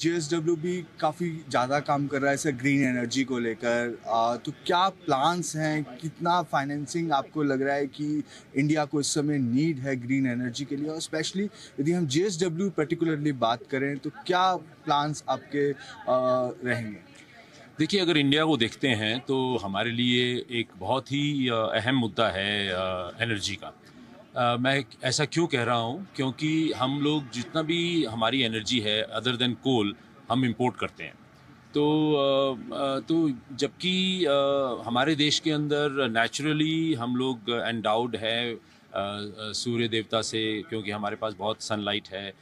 JSW भी काफ़ी ज़्यादा काम कर रहा है ऐसे ग्रीन एनर्जी को लेकर। तो क्या प्लान्स हैं, कितना फाइनेंसिंग आपको लग रहा है कि इंडिया को इस समय नीड है ग्रीन एनर्जी के लिए, और स्पेशली यदि हम जेएसडब्ल्यू पर्टिकुलरली बात करें तो क्या प्लान्स आपके रहेंगे? देखिए, अगर इंडिया को देखते हैं तो हमारे लिए एक बहुत ही अहम मुद्दा है एनर्जी का। मैं ऐसा क्यों कह रहा हूँ, क्योंकि हम लोग जितना भी हमारी एनर्जी है अदर देन कोल हम इंपोर्ट करते हैं। तो जबकि हमारे देश के अंदर नेचुरली हम लोग एंडाउड है सूर्य देवता से, क्योंकि हमारे पास बहुत सनलाइट है।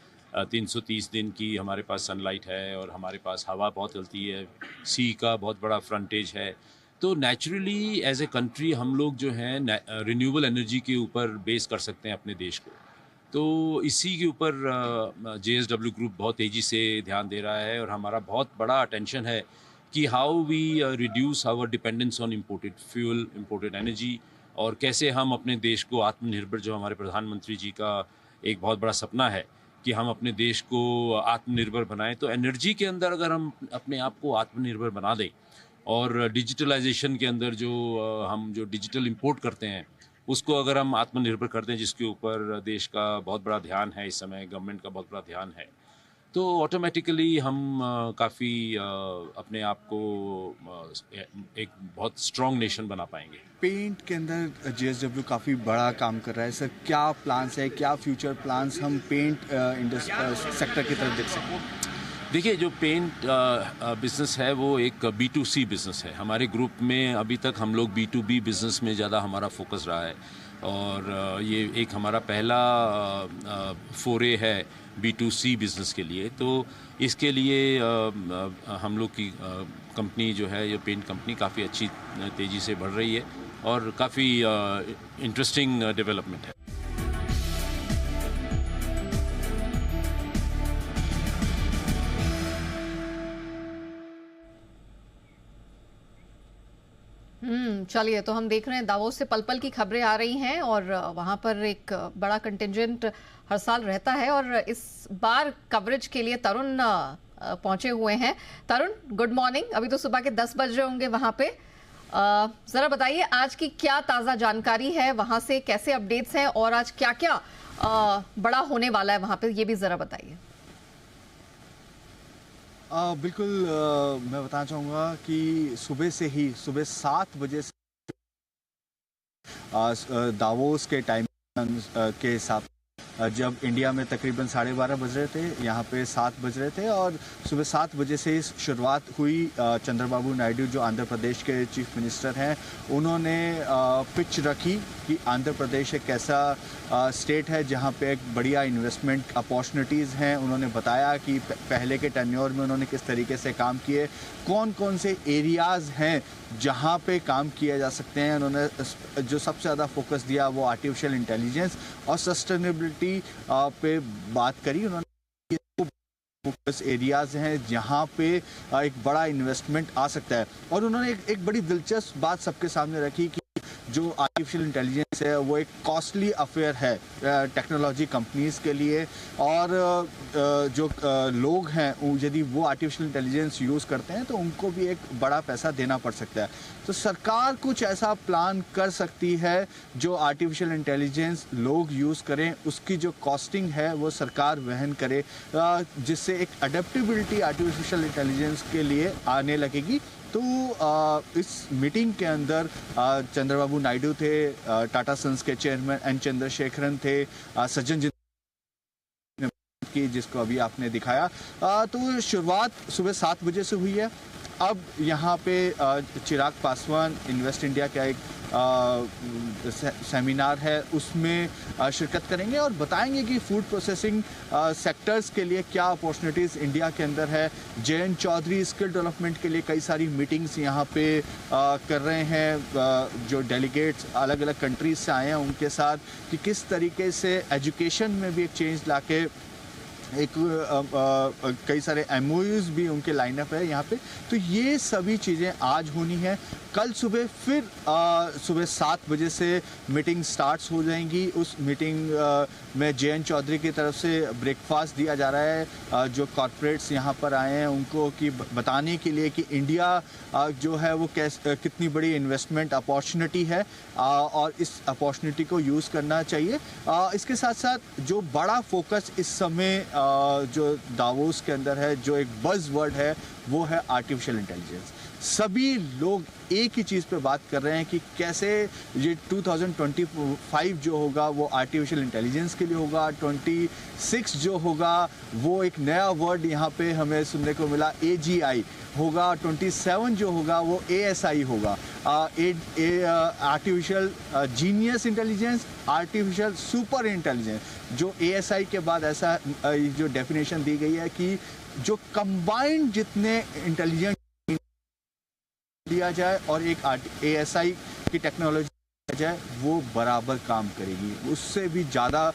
330 दिन की हमारे पास सनलाइट है और हमारे पास हवा बहुत चलती है, सी का बहुत बड़ा फ्रंटेज है। तो नेचुरली एज ए कंट्री हम लोग जो हैं रिन्यूएबल एनर्जी के ऊपर बेस कर सकते हैं अपने देश को। तो इसी के ऊपर जेएसडब्ल्यू ग्रुप बहुत तेज़ी से ध्यान दे रहा है और हमारा बहुत बड़ा अटेंशन है कि how we reduce our dependence on imported fuel, imported energy, और कैसे हम अपने देश को आत्मनिर्भर, जो हमारे प्रधानमंत्री जी का एक बहुत बड़ा सपना है कि हम अपने देश को आत्मनिर्भर बनाएं। तो एनर्जी के अंदर अगर हम अपने आप को आत्मनिर्भर बना दें और डिजिटलाइजेशन के अंदर जो हम जो डिजिटल इंपोर्ट करते हैं उसको अगर हम आत्मनिर्भर करते हैं, जिसके ऊपर देश का बहुत बड़ा ध्यान है, इस समय गवर्नमेंट का बहुत बड़ा ध्यान है, तो ऑटोमेटिकली हम काफ़ी अपने आप को एक बहुत स्ट्रॉन्ग नेशन बना पाएंगे। पेंट के अंदर जेएसडब्ल्यू काफ़ी बड़ा काम कर रहा है सर, क्या प्लान्स है, क्या फ्यूचर प्लान्स हम पेंट सेक्टर की तरफ देख सकते हैं? देखिए, जो पेंट बिज़नेस है वो एक B2C बिज़नेस है। हमारे ग्रुप में अभी तक हम लोग B2B बिज़नेस में ज़्यादा हमारा फोकस रहा है, और ये एक हमारा पहला फोरे है B2C बिज़नेस के लिए। तो इसके लिए हम लोग की कंपनी जो है, ये पेंट कंपनी काफ़ी अच्छी तेज़ी से बढ़ रही है और काफ़ी इंटरेस्टिंग डेवलपमेंट है। चलिए, तो हम देख रहे हैं दावोस से पल-पल की खबरें आ रही हैं और वहां पर एक बड़ा कंटिंजेंट हर साल रहता है, और इस बार कवरेज के लिए तरुण पहुंचे हुए हैं। तरुण, गुड मॉर्निंग। अभी तो सुबह के 10 बज रहे होंगे वहां पे। जरा बताइए आज की क्या ताजा जानकारी है, वहां से कैसे अपडेट्स हैं और आज क्या-क्या बड़ा होने वाला है वहां पे, ये भी जरा बताइए। बिल्कुल, मैं बताना चाहूँगा कि सुबह से ही, सुबह 7 बजे से दावोस के टाइम के हिसाब जब इंडिया में तकरीबन 12:30 बज रहे थे, यहाँ पे 7 बज रहे थे, और सुबह 7 बजे से शुरुआत हुई। चंद्रबाबू नायडू जो आंध्र प्रदेश के चीफ मिनिस्टर हैं, उन्होंने पिच रखी कि आंध्र प्रदेश एक ऐसा स्टेट है जहाँ पे एक बढ़िया इन्वेस्टमेंट अपॉर्चुनिटीज़ हैं। उन्होंने बताया कि पहले के टेन्योर में उन्होंने किस तरीके से काम किए, कौन कौन से एरियाज़ हैं जहाँ पे काम किया जा सकते हैं। उन्होंने जो सबसे ज़्यादा फोकस दिया वो आर्टिफिशियल इंटेलिजेंस और सस्टेनेबिलिटी पे बात करी। उन्होंने फोकस एरियाज़ हैं जहाँ पे एक बड़ा इन्वेस्टमेंट आ सकता है, और उन्होंने एक बड़ी दिलचस्प बात सबके सामने रखी कि जो आर्टिफिशियल इंटेलिजेंस है वो एक कॉस्टली अफेयर है टेक्नोलॉजी कंपनीज के लिए, और जो लोग हैं यदि वो आर्टिफिशियल इंटेलिजेंस यूज़ करते हैं तो उनको भी एक बड़ा पैसा देना पड़ सकता है। तो सरकार कुछ ऐसा प्लान कर सकती है जो आर्टिफिशियल इंटेलिजेंस लोग यूज़ करें, उसकी जो कॉस्टिंग है वो सरकार वहन करे, जिससे एक अडेप्टेबिलिटी आर्टिफिशियल इंटेलिजेंस के लिए आने लगेगी। तो इस मीटिंग के अंदर चंद्रबाबू नायडू थे, टाटा सन्स के चेयरमैन एन चंद्रशेखरन थे, सज्जन की जिसको अभी आपने दिखाया। तो शुरुआत सुबह 7 बजे से हुई है। अब यहाँ पे चिराग पासवान इन्वेस्ट इंडिया का एक सेमिनार है, उसमें शिरकत करेंगे और बताएंगे कि फूड प्रोसेसिंग सेक्टर्स के लिए क्या अपॉर्चुनिटीज़ इंडिया के अंदर है। जयंत चौधरी स्किल डेवलपमेंट के लिए कई सारी मीटिंग्स यहाँ पे कर रहे हैं, जो डेलीगेट्स अलग अलग कंट्रीज से आए हैं उनके साथ, कि किस तरीके से एजुकेशन में भी एक चेंज लाके एक कई सारे एमओयूज भी उनके लाइनअप है यहाँ पे। तो ये सभी चीज़ें आज होनी है। कल सुबह फिर सुबह 7 बजे से मीटिंग स्टार्ट्स हो जाएंगी। उस मीटिंग में JN चौधरी की तरफ से ब्रेकफास्ट दिया जा रहा है जो कॉरपोरेट्स यहाँ पर आए हैं उनको, कि बताने के लिए कि इंडिया जो है वो कितनी बड़ी इन्वेस्टमेंट अपॉर्चुनिटी है और इस अपॉर्चुनिटी को यूज़ करना चाहिए। इसके साथ साथ जो बड़ा फोकस इस समय जो दावोस के अंदर है, जो एक बज़ वर्ड है, वो है आर्टिफिशियल इंटेलिजेंस। सभी लोग एक ही चीज़ पे बात कर रहे हैं कि कैसे ये 2025 जो होगा वो आर्टिफिशियल इंटेलिजेंस के लिए होगा। 26 जो होगा वो एक नया वर्ड यहाँ पे हमें सुनने को मिला, AGI होगा। 27 जो होगा वो ASI होगा, artificial genius intelligence, artificial super intelligence. जो ASI के बाद ऐसा जो डेफिनेशन दी गई है कि जो कंबाइंड जितने इंटेलिजेंट दिया जाए और एक ASI की टेक्नोलॉजी दिया जाए वो बराबर काम करेगी, उससे भी ज़्यादा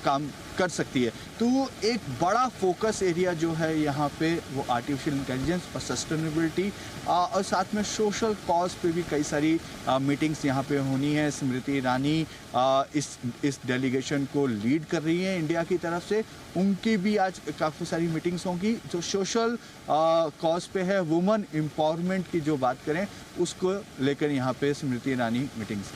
काम कर सकती है। तो एक बड़ा फोकस एरिया जो है यहाँ पे वो आर्टिफिशियल इंटेलिजेंस और सस्टेनेबिलिटी और साथ में सोशल कॉज पे भी कई सारी मीटिंग्स यहाँ पे होनी है। स्मृति ईरानी इस डेलीगेशन को लीड कर रही हैं इंडिया की तरफ से, उनकी भी आज काफ़ी सारी मीटिंग्स होंगी जो सोशल कॉज पे है। वुमेन एम्पावरमेंट की जो बात करें उसको लेकर यहाँ पे स्मृति ईरानी मीटिंग्स।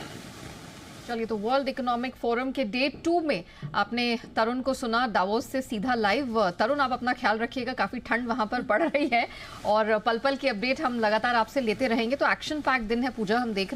चलिए, तो वर्ल्ड इकोनॉमिक फोरम के डे 2 में आपने तरुण को सुना दावोस से सीधा लाइव। तरुण, आप अपना ख्याल रखिएगा, काफ़ी ठंड वहां पर पड़ रही है और पल पल की अपडेट हम लगातार आपसे लेते रहेंगे। तो एक्शन पैक दिन है पूजा, हम देख रहे हैं।